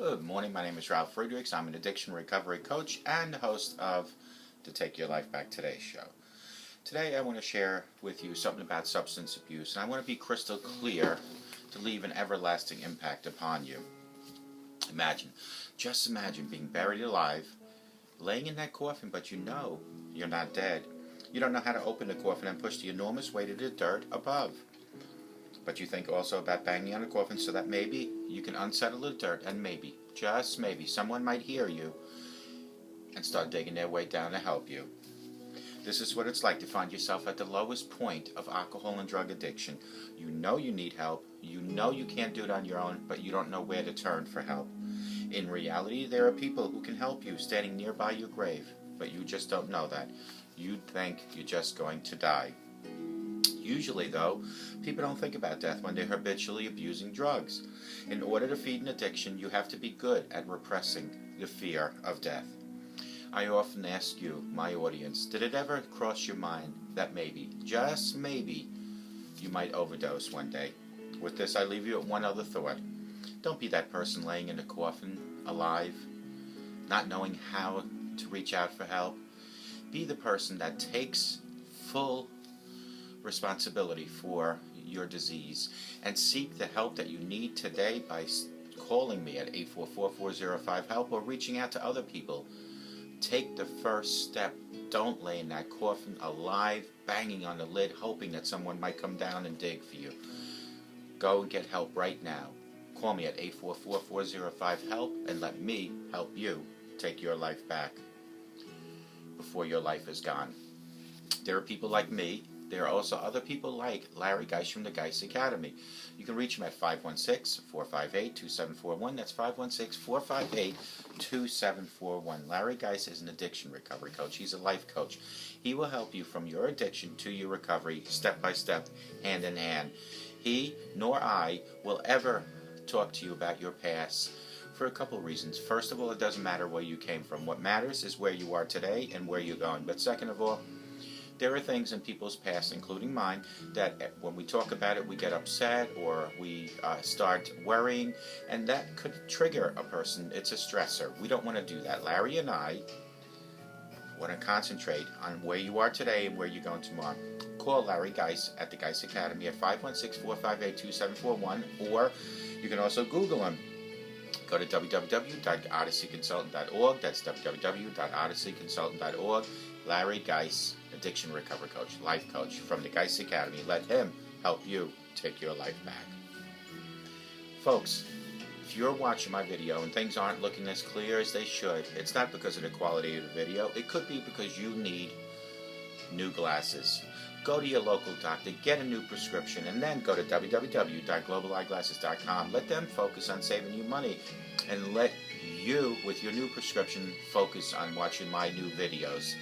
Good morning, my name is Ralf Friedrichs. I'm an addiction recovery coach and the host of the Take Your Life Back Today show. Today I want to share with you something about substance abuse, and I want to be crystal clear to leave an everlasting impact upon you. Just imagine being buried alive, laying in that coffin, but you know you're not dead. You don't know how to open the coffin and push the enormous weight of the dirt above. But you think also about banging on the coffin so that maybe you can unsettle the dirt, and maybe, just maybe, someone might hear you and start digging their way down to help you. This is what it's like to find yourself at the lowest point of alcohol and drug addiction. You know you need help, you know you can't do it on your own, but you don't know where to turn for help. In reality, there are people who can help you standing nearby your grave, but you just don't know that. You think you're just going to die. Usually, though, people don't think about death when they're habitually abusing drugs. In order to feed an addiction, you have to be good at repressing the fear of death. I often ask you, my audience, did it ever cross your mind that maybe, just maybe, you might overdose one day? With this, I leave you with one other thought. Don't be that person laying in a coffin, alive, not knowing how to reach out for help. Be the person that takes full responsibility for your disease and seek the help that you need today by calling me at 844-405-HELP or reaching out to other people. Take the first step. Don't lay in that coffin alive, banging on the lid, hoping that someone might come down and dig for you. Go and get help right now. Call me at 844-405-HELP and let me help you take your life back before your life is gone. There are people like me. There are also other people like Larry Geis from the Geis Academy. You can reach him at 516-458-2741. That's 516-458-2741. Larry Geis is an addiction recovery coach. He's a life coach. He will help you from your addiction to your recovery, step by step, hand in hand. He nor I will ever talk to you about your past for a couple of reasons. First of all, it doesn't matter where you came from. What matters is where you are today and where you're going. But second of all, there are things in people's past, including mine, that when we talk about it, we get upset or we start worrying, and that could trigger a person. It's a stressor. We don't want to do that. Larry and I want to concentrate on where you are today and where you're going tomorrow. Call Larry Geis at the Geis Academy at 516-458-2741, or you can also Google him. Go to www.odysseyconsultant.org. That's www.odysseyconsultant.org. Larry Geis, addiction recovery coach, life coach from the Geis Academy. Let him help you take your life back. Folks, if you're watching my video and things aren't looking as clear as they should, it's not because of the quality of the video. It could be because you need new glasses. Go to your local doctor, get a new prescription, and then go to www.globaleyeglasses.com. Let them focus on saving you money, and let you, with your new prescription, focus on watching my new videos.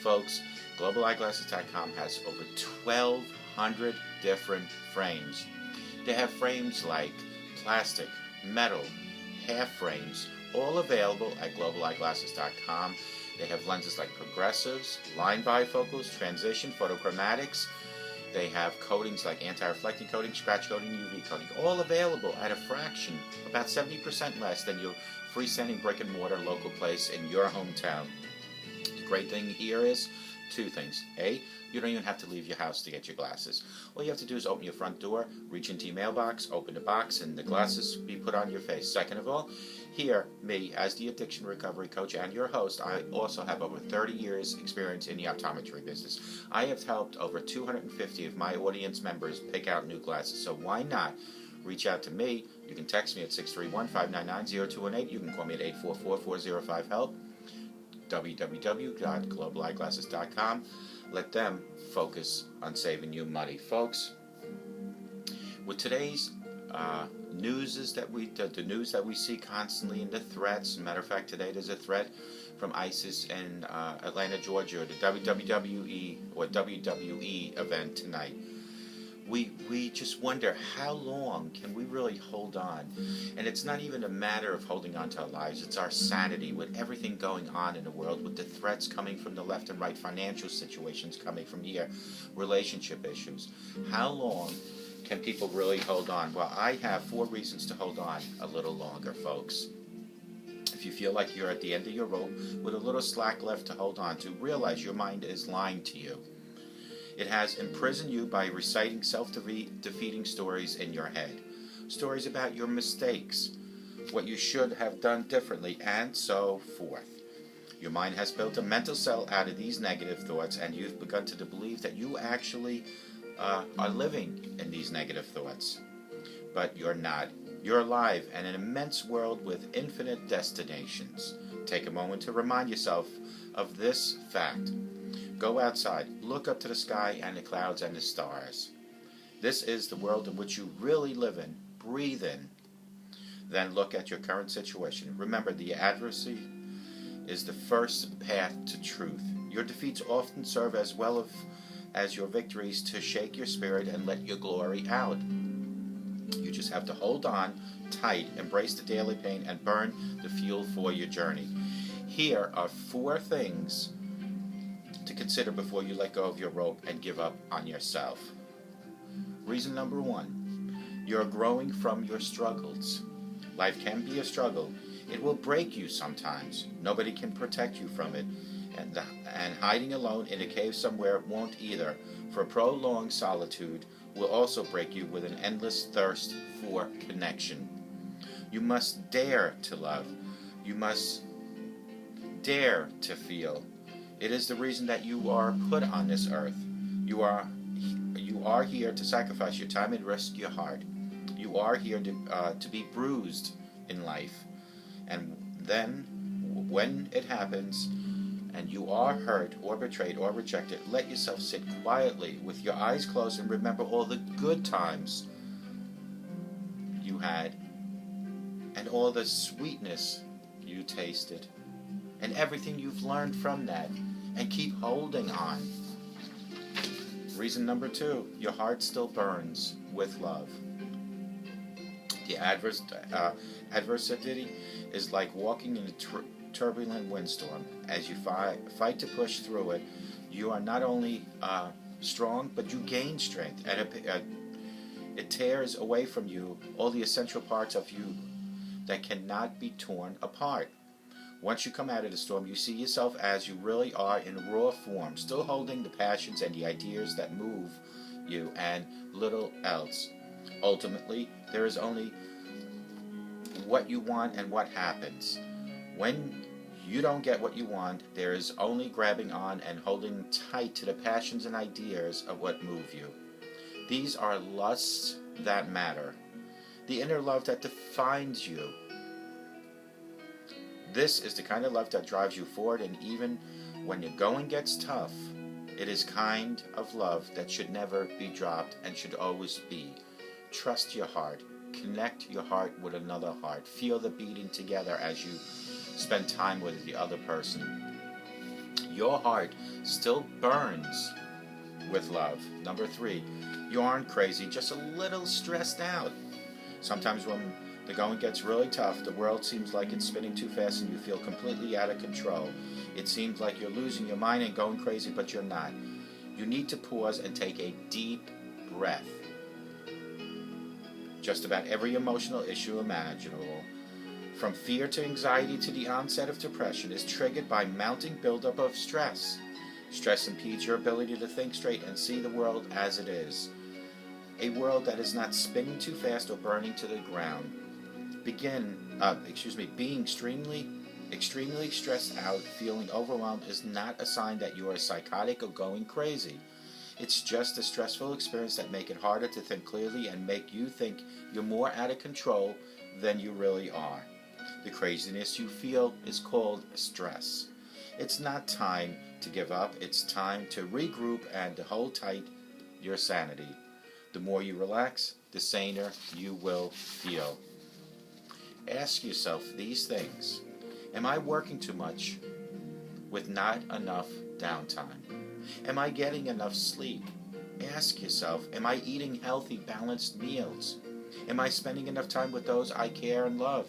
Folks, globaleyeglasses.com has over 1,200 different frames. They have frames like plastic, metal, half frames, all available at globaleyeglasses.com. They have lenses like progressives, line bifocals, transition, photochromatics. They have coatings like anti-reflecting coating, scratch coating, UV coating, all available at a fraction, about 70% less than your freestanding brick and mortar local place in your hometown. The great thing here is two things. A, you don't even have to leave your house to get your glasses. All you have to do is open your front door, reach into your mailbox, open the box, and the glasses be put on your face. Second of all, here, me, as the addiction recovery coach and your host, I also have over 30 years experience in the optometry business. I have helped over 250 of my audience members pick out new glasses, so why not reach out to me? You can text me at 631-599-0218. You can call me at 844-405-HELP. www.globaleyeglasses.com. Let them focus on saving you money. Folks, with today's news is that the news that we see constantly in the threats. As a matter of fact, today there's a threat from ISIS in Atlanta, Georgia, the WWE event tonight. We just wonder, how long can we really hold on? And it's not even a matter of holding on to our lives, it's our sanity with everything going on in the world, with the threats coming from the left and right, financial situations coming from here, relationship issues. How long can people really hold on? Well, I have 4 reasons to hold on a little longer, folks. If you feel like you're at the end of your rope with a little slack left to hold on to, realize your mind is lying to you. It has imprisoned you by reciting self-defeating stories in your head. Stories about your mistakes, what you should have done differently, and so forth. Your mind has built a mental cell out of these negative thoughts, and you've begun to believe that you actually are living in these negative thoughts. But you're not. You're alive in an immense world with infinite destinations. Take a moment to remind yourself of this fact. Go outside, look up to the sky and the clouds and the stars. This is the world in which you really live in, breathe in. Then look at your current situation. Remember, the adversity is the first path to truth. Your defeats often serve as well as your victories to shake your spirit and let your glory out. You just have to hold on tight, embrace the daily pain, and burn the fuel for your journey. Here are 4 things to consider before you let go of your rope and give up on yourself. Reason number 1, you're growing from your struggles. Life can be a struggle. It will break you sometimes. Nobody can protect you from it. And hiding alone in a cave somewhere won't either, for prolonged solitude will also break you with an endless thirst for connection. You must dare to love. You must dare to feel. It is the reason that you are put on this earth. You are here to sacrifice your time and risk your heart. You are here to be bruised in life. And then, when it happens, and you are hurt or betrayed or rejected, let yourself sit quietly with your eyes closed and remember all the good times you had and all the sweetness you tasted and everything you've learned from that, and keep holding on. Reason number 2, your heart still burns with love. The adversity is like walking in a turbulent windstorm. As you fight to push through it, you are not only strong, but you gain strength, and it tears away from you all the essential parts of you that cannot be torn apart. Once you come out of the storm, you see yourself as you really are in raw form, still holding the passions and the ideas that move you and little else. Ultimately, there is only what you want and what happens. When you don't get what you want, there is only grabbing on and holding tight to the passions and ideas of what move you. These are lusts that matter, the inner love that defines you. This is the kind of love that drives you forward, and even when your going gets tough, it is kind of love that should never be dropped and should always be. Trust your heart. Connect your heart with another heart. Feel the beating together as you spend time with the other person. Your heart still burns with love. Number 3, you aren't crazy, just a little stressed out. Sometimes when the going gets really tough, the world seems like it's spinning too fast and you feel completely out of control. It seems like you're losing your mind and going crazy, but you're not. You need to pause and take a deep breath. Just about every emotional issue imaginable, from fear to anxiety to the onset of depression, is triggered by mounting buildup of stress. Stress impedes your ability to think straight and see the world as it is. A world that is not spinning too fast or burning to the ground. Being extremely stressed out, feeling overwhelmed is not a sign that you are psychotic or going crazy. It's just a stressful experience that make it harder to think clearly and make you think you're more out of control than you really are. The craziness you feel is called stress. It's not time to give up. It's time to regroup and to hold tight your sanity. The more you relax, the saner you will feel. Ask yourself these things. Am I working too much with not enough downtime? Am I getting enough sleep? Ask yourself, am I eating healthy, balanced meals? Am I spending enough time with those I care and love?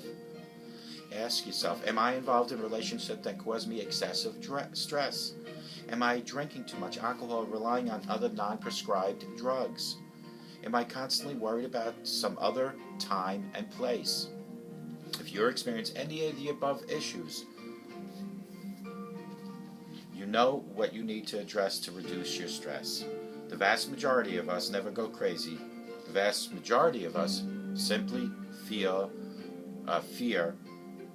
Ask yourself, am I involved in relationships that cause me excessive stress? Am I drinking too much alcohol, relying on other non-prescribed drugs? Am I constantly worried about some other time and place? If you're experiencing any of the above issues, you know what you need to address to reduce your stress. The vast majority of us never go crazy. The vast majority of us simply feel fear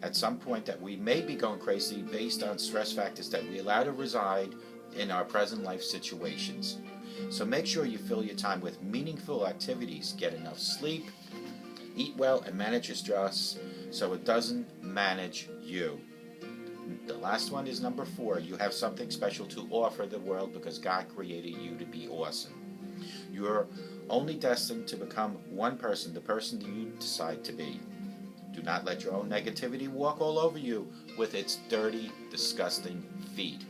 at some point that we may be going crazy based on stress factors that we allow to reside in our present life situations. So make sure you fill your time with meaningful activities, get enough sleep, eat well, and manage your stress so it doesn't manage you. The last one is number 4. You have something special to offer the world because God created you to be awesome. You're only destined to become one person, the person you decide to be. Do not let your own negativity walk all over you with its dirty, disgusting feet.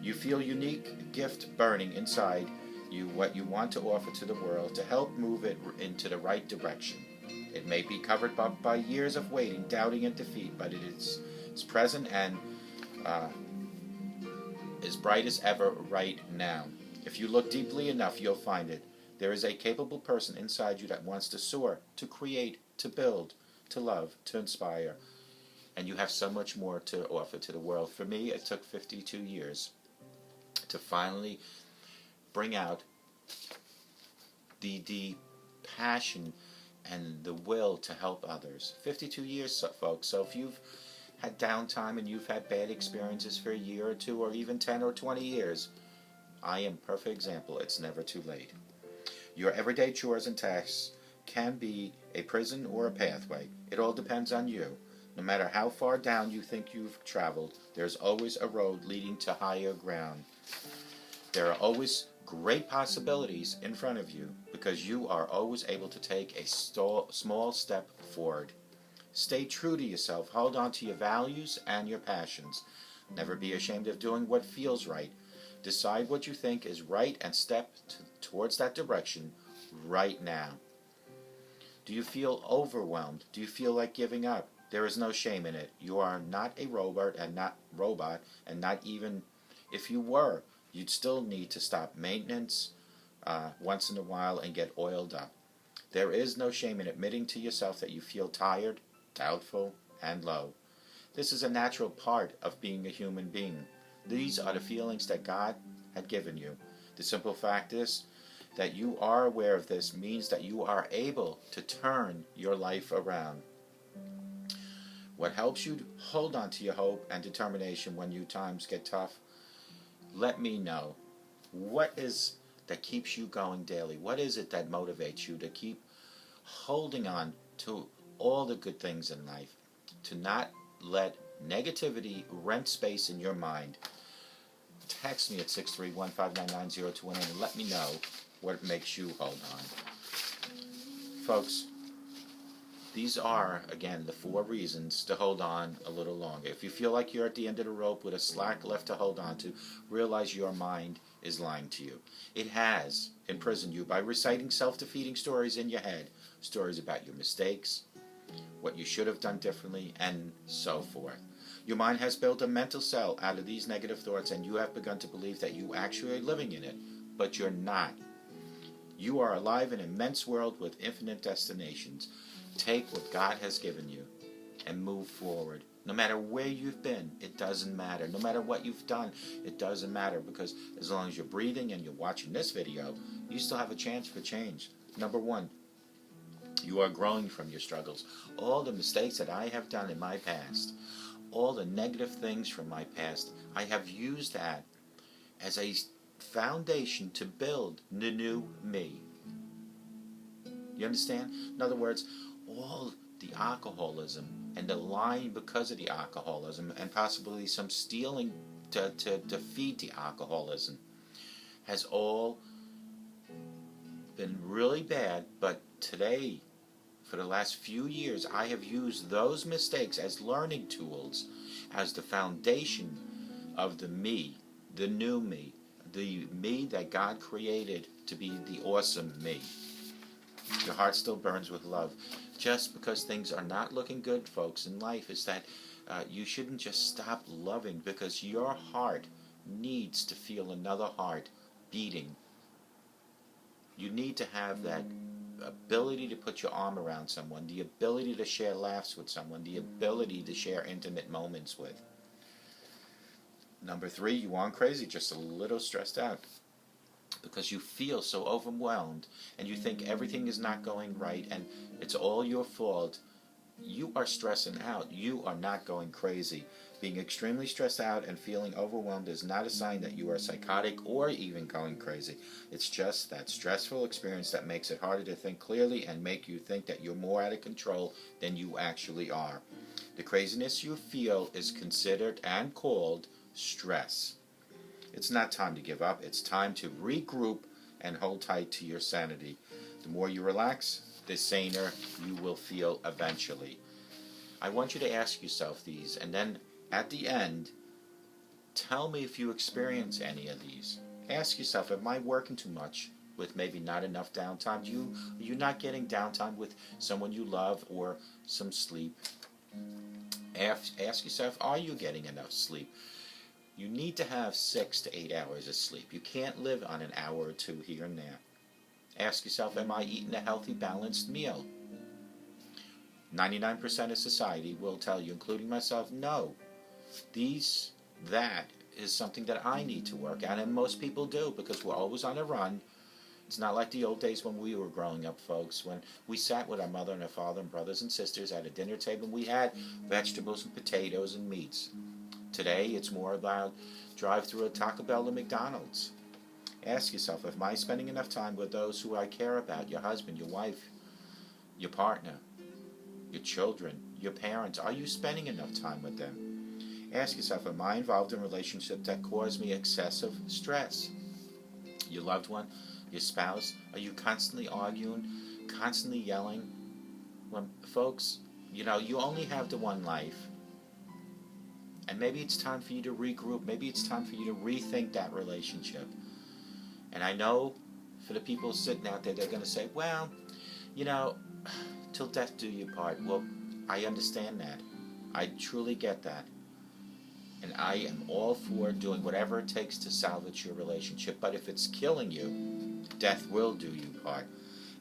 You feel unique gift burning inside you, what you want to offer to the world to help move it into the right direction. It may be covered up by years of waiting, doubting, and defeat, but it's present and as bright as ever right now. If you look deeply enough, you'll find it. There is a capable person inside you that wants to soar, to create, to build, to love, to inspire. And you have so much more to offer to the world. For me, it took 52 years to finally bring out the passion and the will to help others. 52 years, folks. So if you've had downtime and you've had bad experiences for a year or two or even 10 or 20 years, I am a perfect example. It's never too late. Your everyday chores and tasks can be a prison or a pathway. It all depends on you. No matter how far down you think you've traveled, there's always a road leading to higher ground. There are always great possibilities in front of you because you are always able to take a small step forward. Stay true to yourself. Hold on to your values and your passions. Never be ashamed of doing what feels right. Decide what you think is right and step towards that direction right now. Do you feel overwhelmed? Do you feel like giving up? There is no shame in it. You are not a robot, and not even if you were, you'd still need to stop maintenance once in a while and get oiled up. There is no shame in admitting to yourself that you feel tired, doubtful, and low. This is a natural part of being a human being. These are the feelings that God had given you. The simple fact is that you are aware of this means that you are able to turn your life around. What helps you hold on to your hope and determination when your times get tough? Let me know. What is that keeps you going daily? What is it that motivates you to keep holding on to all the good things in life? To not let negativity rent space in your mind. Text me at 631-599-0219 and let me know what makes you hold on. Folks, these are, again, the 4 reasons to hold on a little longer. If you feel like you're at the end of the rope with a slack left to hold on to, realize your mind is lying to you. It has imprisoned you by reciting self-defeating stories in your head, stories about your mistakes, what you should have done differently, and so forth. Your mind has built a mental cell out of these negative thoughts, and you have begun to believe that you actually are living in it, but you're not. You are alive in an immense world with infinite destinations. Take what God has given you and move forward. No matter where you've been, it doesn't matter. No matter what you've done, it doesn't matter, because as long as you're breathing and you're watching this video, you still have a chance for change. Number 1, you are growing from your struggles. All the mistakes that I have done in my past, all the negative things from my past, I have used that as a foundation to build the new me. You understand? In other words, all the alcoholism and the lying because of the alcoholism and possibly some stealing to feed the alcoholism has all been really bad, but today, for the last few years, I have used those mistakes as learning tools, as the foundation of the me, the new me, the me that God created to be the awesome me. Your heart still burns with love. Just because things are not looking good, folks, in life, is that you shouldn't just stop loving, because your heart needs to feel another heart beating. You need to have that ability to put your arm around someone, the ability to share laughs with someone, the ability to share intimate moments with. Number 3, you aren't crazy, just a little stressed out because you feel so overwhelmed and you think everything is not going right and it's all your fault. You are stressing out. You are not going crazy. Being extremely stressed out and feeling overwhelmed is not a sign that you are psychotic or even going crazy. It's just that stressful experience that makes it harder to think clearly and make you think that you're more out of control than you actually are. The craziness you feel is considered and called stress. It's not time to give up. It's time to regroup and hold tight to your sanity. The more you relax, the saner you will feel eventually. I want you to ask yourself these, and then at the end, tell me if you experience any of these. Ask yourself, am I working too much with maybe not enough downtime? Are you not getting downtime with someone you love or some sleep? Ask yourself, are you getting enough sleep? You need to have 6 to 8 hours of sleep. You can't live on an hour or two here and there. Ask yourself, am I eating a healthy, balanced meal? 99% of society will tell you, including myself, no. That is something that I need to work at, and most people do because we're always on a run. It's not like the old days when we were growing up, folks, when we sat with our mother and our father and brothers and sisters at a dinner table and we had vegetables and potatoes and meats. Today, it's more about drive through a Taco Bell or McDonald's. Ask yourself, am I spending enough time with those who I care about? Your husband, your wife, your partner, your children, your parents. Are you spending enough time with them? Ask yourself, am I involved in relationships that cause me excessive stress? Your loved one, your spouse, are you constantly arguing, constantly yelling? Well, folks, you only have the one life. And maybe it's time for you to regroup. Maybe it's time for you to rethink that relationship. And I know for the people sitting out there, they're going to say, well, till death do you part. Well, I understand that. I truly get that. And I am all for doing whatever it takes to salvage your relationship. But if it's killing you, death will do you part.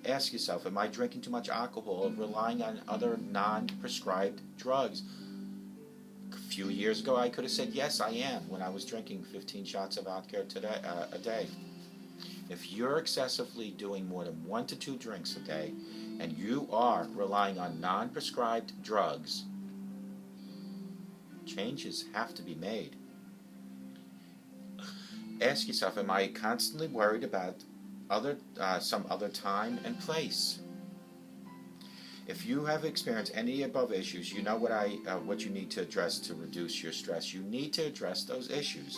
Ask yourself, am I drinking too much alcohol or relying on other non-prescribed drugs? A few years ago, I could have said, yes, I am, when I was drinking 15 shots of vodka a day. If you're excessively doing more than 1 to 2 drinks a day, and you are relying on non-prescribed drugs, changes have to be made. Ask yourself, am I constantly worried about some other time and place? If you have experienced any above issues, you know what you need to address to reduce your stress. You need to address those issues.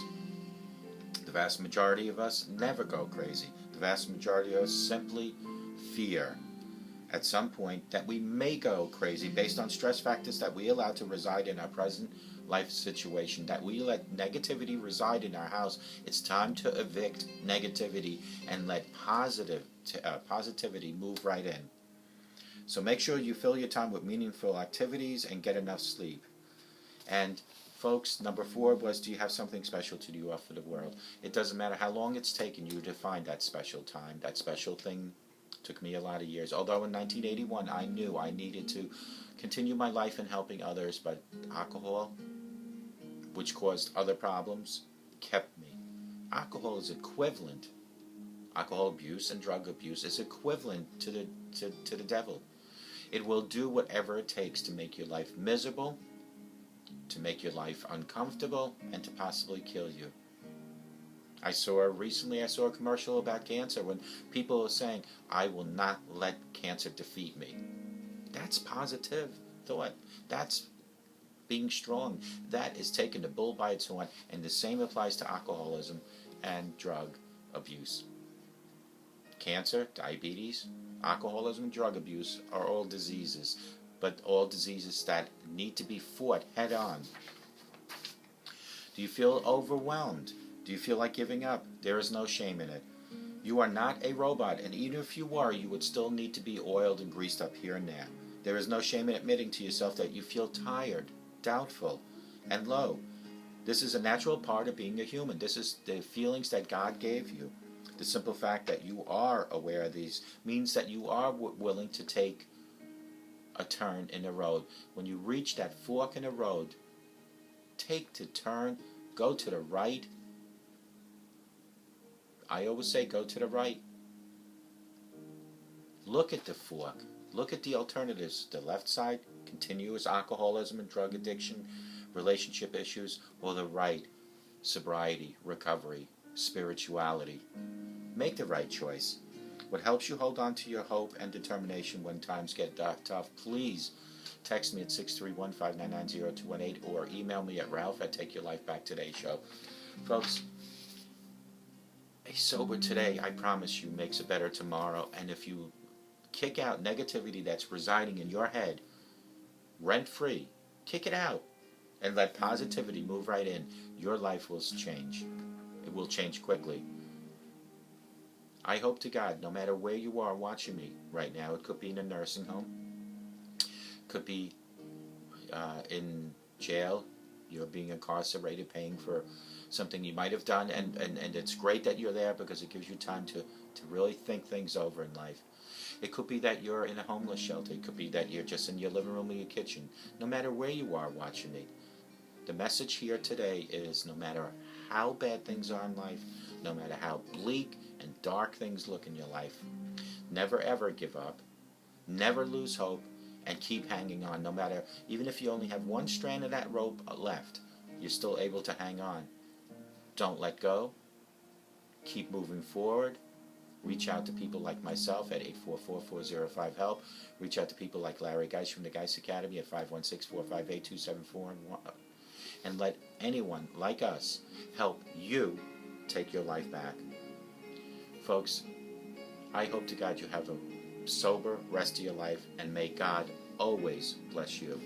The vast majority of us never go crazy. The vast majority of us simply fear at some point that we may go crazy based on stress factors that we allow to reside in our present life situation, that we let negativity reside in our house. It's time to evict negativity and let positivity move right in. So make sure you fill your time with meaningful activities and get enough sleep. And folks, number 4 was, do you have something special to do for the world? It doesn't matter how long it's taken you to find that special time, that special thing. Took me a lot of years. Although in 1981 I knew I needed to continue my life in helping others, but alcohol, which caused other problems, kept me. Alcohol is equivalent. Alcohol abuse and drug abuse is equivalent to the devil. It will do whatever it takes to make your life miserable, to make your life uncomfortable, and to possibly kill you. Recently I saw a commercial about cancer when people are saying, I will not let cancer defeat me. That's positive thought. That's being strong. That is taking the bull by its horn, and the same applies to alcoholism and drug abuse. Cancer, diabetes, alcoholism, and drug abuse are all diseases, but all diseases that need to be fought head on. Do you feel overwhelmed? Do you feel like giving up? There is no shame in it. You are not a robot, and even if you were, you would still need to be oiled and greased up here and there. There is no shame in admitting to yourself that you feel tired, doubtful, and low. This is a natural part of being a human. This is the feelings that God gave you. The simple fact that you are aware of these means that you are willing to take a turn in the road. When you reach that fork in the road, take the turn, go to the right. I always say go to the right. Look at the fork. Look at the alternatives. The left side, continuous alcoholism and drug addiction, relationship issues, or the right, sobriety, recovery, spirituality. Make the right choice. What helps you hold on to your hope and determination when times get tough, please text me at 631-599-0218 or email me at Ralph@TakeYourLifeBackToday show. Folks, a sober today, I promise you, makes a better tomorrow. And if you kick out negativity that's residing in your head, rent-free, kick it out, and let positivity move right in, your life will change. It will change quickly. I hope to God, no matter where you are watching me right now, it could be in a nursing home, could be in jail, you're being incarcerated, paying for something you might have done, and it's great that you're there because it gives you time to really think things over in life. It could be that you're in a homeless shelter. It could be that you're just in your living room or your kitchen. No matter where you are watching me, the message here today is no matter how bad things are in life, no matter how bleak and dark things look in your life, never ever give up, never lose hope, and keep hanging on. No matter, even if you only have one strand of that rope left, you're still able to hang on. Don't let go. Keep moving forward. Reach out to people like myself at 844-405-HELP. Reach out to people like Larry Geis from the Geis Academy at 516-458-2741. And let anyone like us help you take your life back. Folks, I hope to God you have a sober rest of your life, and may God always bless you.